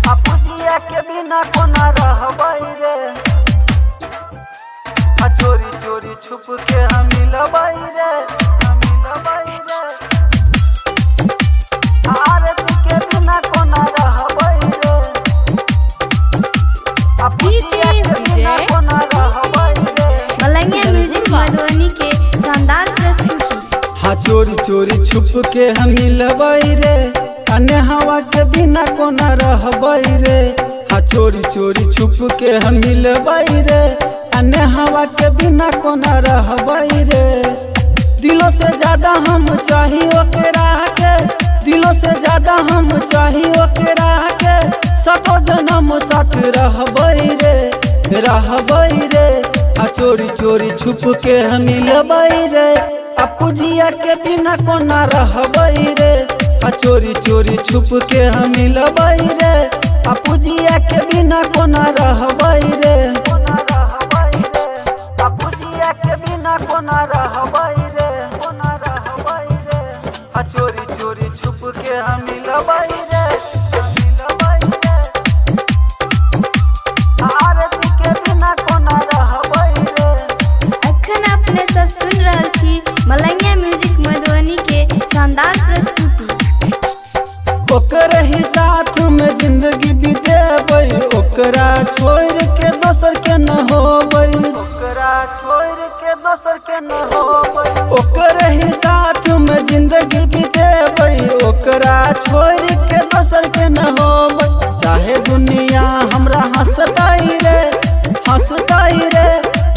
अपुजिया के बिना कोना रहबै रे, चोरी चोरी छुप के हम मिलबै रे, आरती के बिना कोना रहबै रे, अपुजिया के बिना कोना रहबै रे। मलंगिया म्यूजिक मधुबनी के शानदार प्रस्तुति। हाँ चोरी चोरी छुप के हम मिलबै रे, अन्य हवा के बिना कोना रहबै रे। हाँ चोरी चोरी छुप के हम मिलबै रे, अन्य हवा के बिना कोना रहबै रे। दिलों से ज्यादा हम चाही ओकरा के, दिलों से ज्यादा हम चाही ओकरा के, सतो जन्म साथ रहबै रे, रहबै रे। हाँ चोरी चोरी छुप के हम मिलबै रे, अपुजिया के बिना कोना रहबै रे। हाँ चोरी चोरी छुप के हम मिलबै रे, अपुजिया के बिना कोना रहबै रे, अपुजिया के बिना कोना रहबै रे, हाँ चोरी चोरी छुप के हम मिलबै रे, आरती के बिना कोना रहबै रे। अखन अपने सब सुन रहल छी मलंगिया म्यूजिक मधुबनी के शानदार प्रस्तुति। ओकर ही साथ में जिंदगी बितेबै, ओकरा छोड़ के दोसर के न होबै, ओकरा छोड़ के दोसर के न होबै। ओकर ही साथ में जिंदगी बितेबै, ओकरा छोड़ के दोसर के न होबै। चाहे दुनिया हमरा हंसतै रे, हंसतै रे,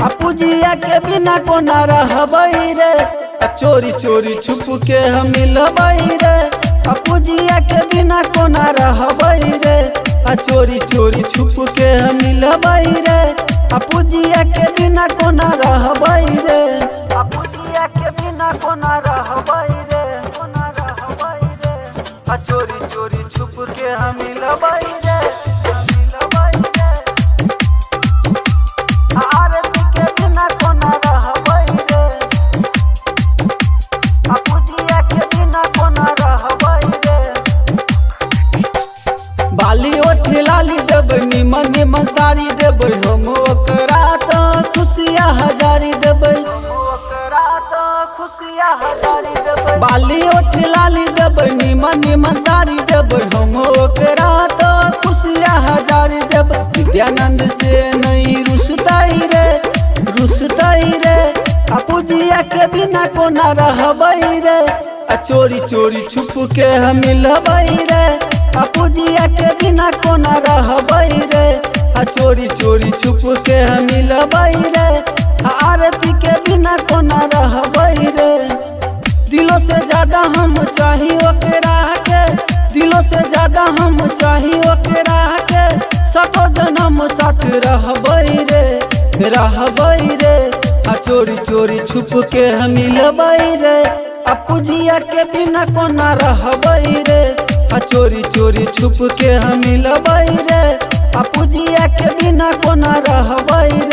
अपुजिया के बिना कोना रहबै रे। चोरी चोरी छुप के हम मिलबै रे, अपुजिया के बिना कोना रहबै रे। चोरी चोरी छुप के हम मिलबै रे, अपुजिया के बिना कोना रहबै रे, अपुजिया के बिना कोना रहबै रे, चोरी चोरी छुप के हम मिलबै रे, आरती के बिना कोना रहबै रे, अपुजिया के बिना कोना रहबै रे। बाली ओठ लाली देबै, निमन निमन साड़ी देबै, हम ओकरा तो खुशिया हजारी देबै, ओकरा तो खुशिया हजारी देबै। बाली ओठ लाली देबै, निमन निमन साड़ी देबै, हम ओकरा तो खुशिया हजारी देबै। विद्यानंद से नहीं रुसतै रे, रुसतै रे, अपुजिया के बिना कोना रहबै रे। चोरी चोरी छुप के हम मिलबै रे, अपुजिया के बिना कोना रहबै रे। चोरी चोरी छुप के हम मिलबै रे, आरती के बिना कोना रहबै रे। दिलों से ज्यादा हम चाही ओकरा के, दिलों से ज्यादा हम चाही ओकरा के, सतो जन्म साथ रहबै रे, रहबै रे। चोरी चोरी छुप के हम मिलबै रे, अपुजिया के बिना कोना रहबै रे। चोरी चोरी छुप के हम मिलबै रे, अपुजिया के बिना कोना रहबै रे।